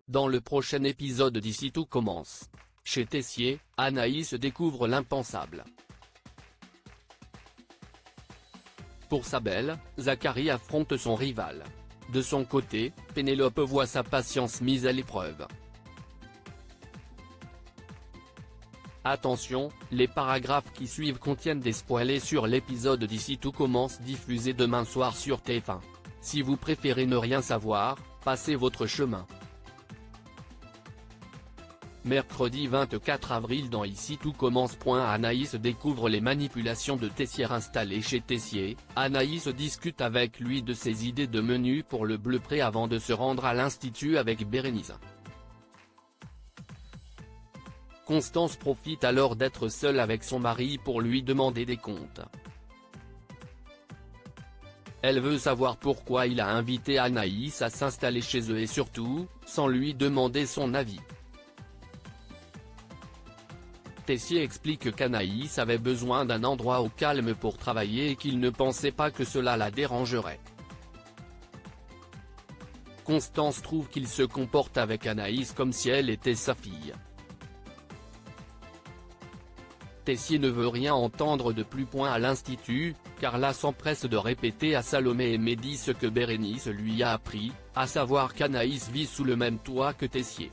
Dans le prochain épisode d'Ici tout commence. Chez Tessier, Anaïs découvre l'impensable. Pour sa belle, Zachary affronte son rival. De son côté, Pénélope voit sa patience mise à l'épreuve. Attention, les paragraphes qui suivent contiennent des spoilers sur l'épisode d'Ici tout commence diffusé demain soir sur TF1. Si vous préférez ne rien savoir, passez votre chemin. Mercredi 24 avril dans Ici tout commence. Anaïs découvre les manipulations de Tessier installées chez Tessier. Anaïs discute avec lui de ses idées de menu pour le bleu pré avant de se rendre à l'institut avec Bérénice. Constance profite alors d'être seule avec son mari pour lui demander des comptes. Elle veut savoir pourquoi il a invité Anaïs à s'installer chez eux et surtout, sans lui demander son avis. Tessier explique qu'Anaïs avait besoin d'un endroit au calme pour travailler et qu'il ne pensait pas que cela la dérangerait. Constance trouve qu'il se comporte avec Anaïs comme si elle était sa fille. Tessier ne veut rien entendre de plus. À l'institut, Carla s'empresse de répéter à Salomé et Mehdi ce que Bérénice lui a appris, à savoir qu'Anaïs vit sous le même toit que Tessier.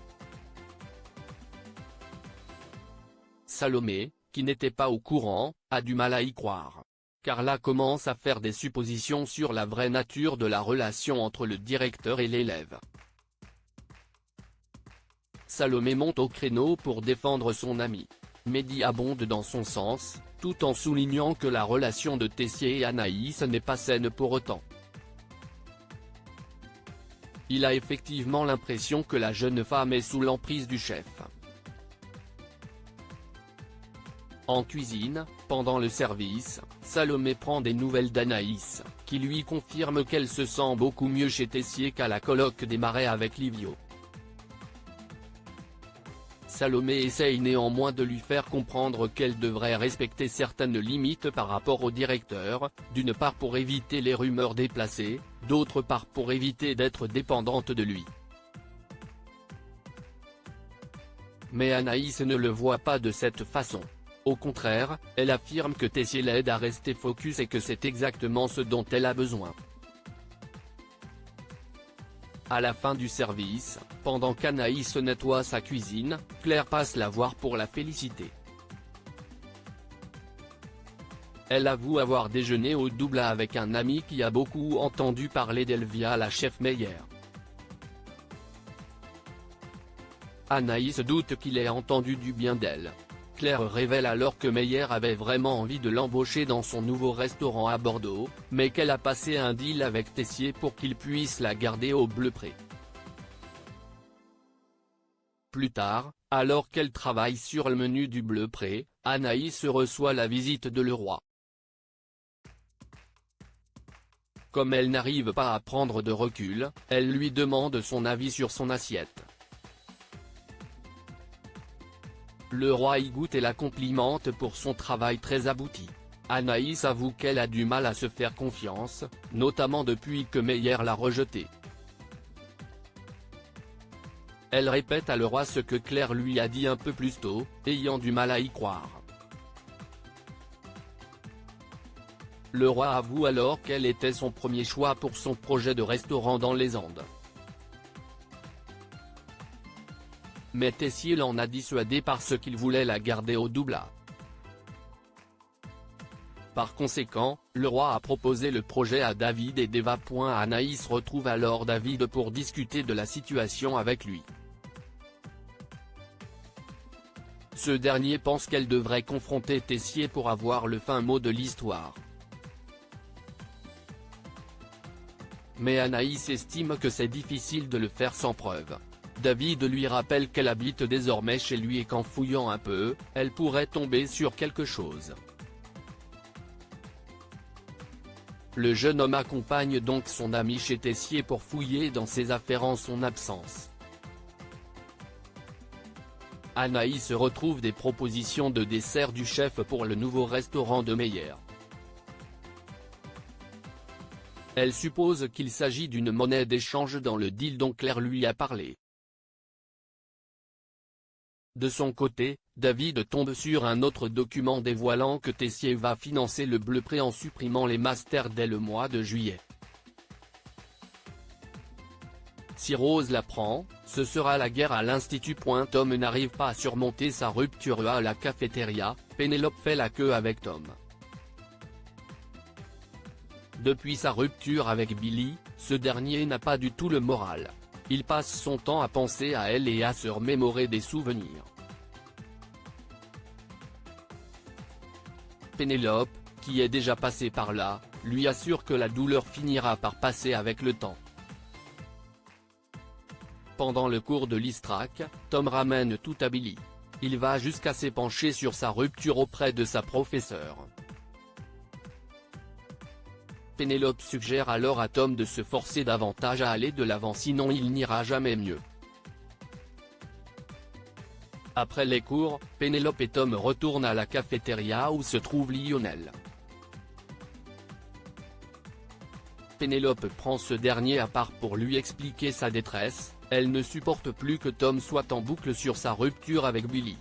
Salomé, qui n'était pas au courant, a du mal à y croire. Carla commence à faire des suppositions sur la vraie nature de la relation entre le directeur et l'élève. Salomé monte au créneau pour défendre son ami. Mehdi abonde dans son sens, tout en soulignant que la relation de Tessier et Anaïs n'est pas saine pour autant. Il a effectivement l'impression que la jeune femme est sous l'emprise du chef. En cuisine, pendant le service, Salomé prend des nouvelles d'Anaïs, qui lui confirme qu'elle se sent beaucoup mieux chez Tessier qu'à la colloque des Marais avec Livio. Salomé essaye néanmoins de lui faire comprendre qu'elle devrait respecter certaines limites par rapport au directeur, d'une part pour éviter les rumeurs déplacées, d'autre part pour éviter d'être dépendante de lui. Mais Anaïs ne le voit pas de cette façon. Au contraire, elle affirme que Tessier l'aide à rester focus et que c'est exactement ce dont elle a besoin. À la fin du service, pendant qu'Anaïs nettoie sa cuisine, Claire passe la voir pour la féliciter. Elle avoue avoir déjeuné au Doubla avec un ami qui a beaucoup entendu parler d'elle via la chef Meyer. Anaïs doute qu'il ait entendu du bien d'elle. Claire révèle alors que Meyer avait vraiment envie de l'embaucher dans son nouveau restaurant à Bordeaux, mais qu'elle a passé un deal avec Tessier pour qu'il puisse la garder au bleu pré. Plus tard, alors qu'elle travaille sur le menu du bleu pré, Anaïs reçoit la visite de Leroy. Comme elle n'arrive pas à prendre de recul, elle lui demande son avis sur son assiette. Leroy y goûte et la complimente pour son travail très abouti. Anaïs avoue qu'elle a du mal à se faire confiance, notamment depuis que Meyer l'a rejetée. Elle répète à Leroy ce que Claire lui a dit un peu plus tôt, ayant du mal à y croire. Leroy avoue alors qu'elle était son premier choix pour son projet de restaurant dans les Andes. Mais Tessier l'en a dissuadé parce qu'il voulait la garder au Doubla. Par conséquent, Leroy a proposé le projet à David et Deva. Anaïs retrouve alors David pour discuter de la situation avec lui. Ce dernier pense qu'elle devrait confronter Tessier pour avoir le fin mot de l'histoire. Mais Anaïs estime que c'est difficile de le faire sans preuve. David lui rappelle qu'elle habite désormais chez lui et qu'en fouillant un peu, elle pourrait tomber sur quelque chose. Le jeune homme accompagne donc son ami chez Tessier pour fouiller dans ses affaires en son absence. Anaïs retrouve des propositions de dessert du chef pour le nouveau restaurant de Meyer. Elle suppose qu'il s'agit d'une monnaie d'échange dans le deal dont Claire lui a parlé. De son côté, David tombe sur un autre document dévoilant que Tessier va financer le Bleu Pré en supprimant les masters dès le mois de juillet. Si Rose l'apprend, ce sera la guerre à l'Institut. Tom n'arrive pas à surmonter sa rupture à la cafétéria, Pénélope fait la queue avec Tom. Depuis sa rupture avec Billy, ce dernier n'a pas du tout le moral. Il passe son temps à penser à elle et à se remémorer des souvenirs. Pénélope, qui est déjà passée par là, lui assure que la douleur finira par passer avec le temps. Pendant le cours de l'Istrac, Tom ramène tout à Billy. Il va jusqu'à s'épancher sur sa rupture auprès de sa professeure. Pénélope suggère alors à Tom de se forcer davantage à aller de l'avant, sinon il n'ira jamais mieux. Après les cours, Pénélope et Tom retournent à la cafétéria où se trouve Lionel. Pénélope prend ce dernier à part pour lui expliquer sa détresse, elle ne supporte plus que Tom soit en boucle sur sa rupture avec Billy.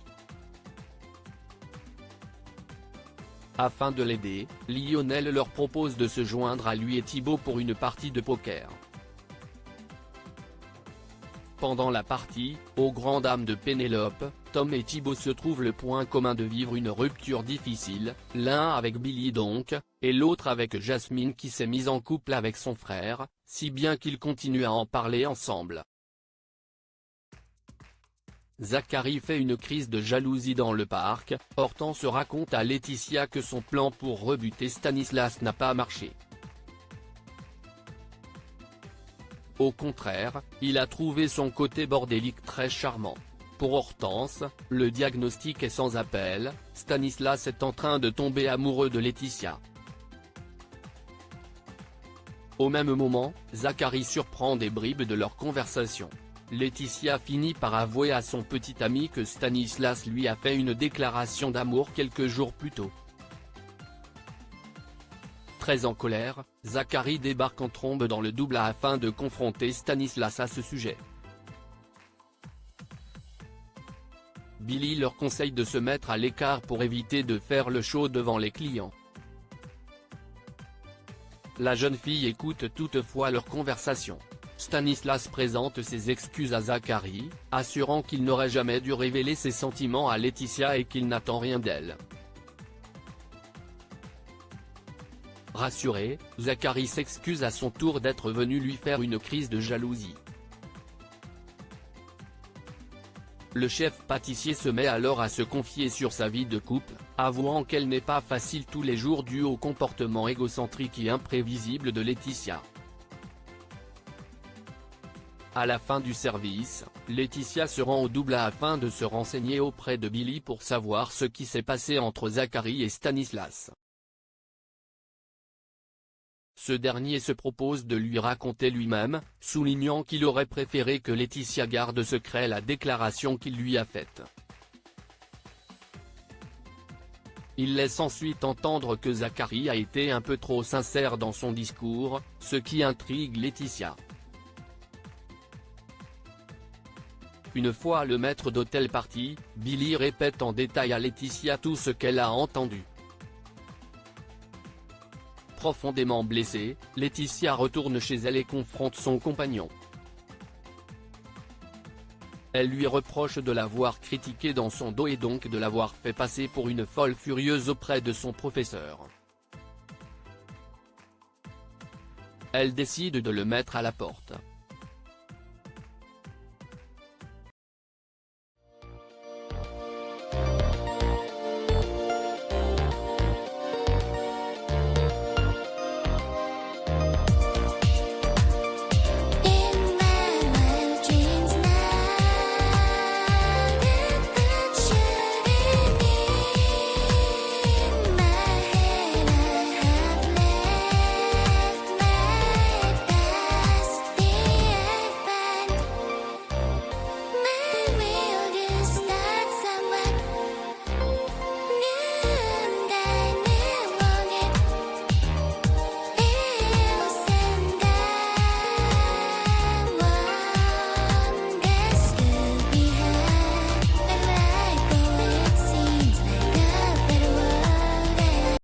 Afin de l'aider, Lionel leur propose de se joindre à lui et Thibaut pour une partie de poker. Pendant la partie, aux grandes dames de Pénélope, Tom et Thibaut se trouvent le point commun de vivre une rupture difficile, l'un avec Billy donc, et l'autre avec Jasmine qui s'est mise en couple avec son frère, si bien qu'ils continuent à en parler ensemble. Zachary fait une crise de jalousie dans le parc, Hortense raconte à Laetitia que son plan pour rebuter Stanislas n'a pas marché. Au contraire, il a trouvé son côté bordélique très charmant. Pour Hortense, le diagnostic est sans appel, Stanislas est en train de tomber amoureux de Laetitia. Au même moment, Zachary surprend des bribes de leur conversation. Laetitia finit par avouer à son petit ami que Stanislas lui a fait une déclaration d'amour quelques jours plus tôt. Très en colère, Zachary débarque en trombe dans le double afin de confronter Stanislas à ce sujet. Billy leur conseille de se mettre à l'écart pour éviter de faire le show devant les clients. La jeune fille écoute toutefois leur conversation. Stanislas présente ses excuses à Zachary, assurant qu'il n'aurait jamais dû révéler ses sentiments à Laetitia et qu'il n'attend rien d'elle. Rassuré, Zachary s'excuse à son tour d'être venu lui faire une crise de jalousie. Le chef pâtissier se met alors à se confier sur sa vie de couple, avouant qu'elle n'est pas facile tous les jours dû au comportement égocentrique et imprévisible de Laetitia. À la fin du service, Laetitia se rend au double afin de se renseigner auprès de Billy pour savoir ce qui s'est passé entre Zachary et Stanislas. Ce dernier se propose de lui raconter lui-même, soulignant qu'il aurait préféré que Laetitia garde secret la déclaration qu'il lui a faite. Il laisse ensuite entendre que Zachary a été un peu trop sincère dans son discours, ce qui intrigue Laetitia. Une fois le maître d'hôtel parti, Billy répète en détail à Laetitia tout ce qu'elle a entendu. Profondément blessée, Laetitia retourne chez elle et confronte son compagnon. Elle lui reproche de l'avoir critiqué dans son dos et donc de l'avoir fait passer pour une folle furieuse auprès de son professeur. Elle décide de le mettre à la porte.